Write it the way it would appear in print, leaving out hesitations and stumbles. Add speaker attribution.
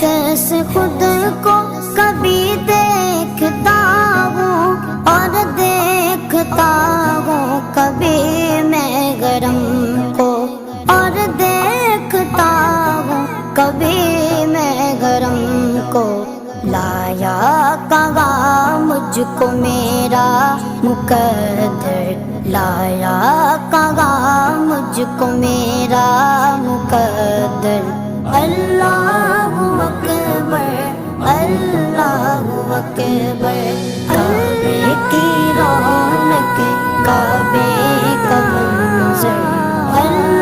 Speaker 1: कैसे खुद को कभी देखता हूँ और देखता हूँ कभी मैं गरम को, और देखता हूँ कभी मैं गरम को। लाया कहाँ मुझको मेरा मुकद्दर, लाया कहाँ मुझको मेरा मुकद्दर। अल्लाह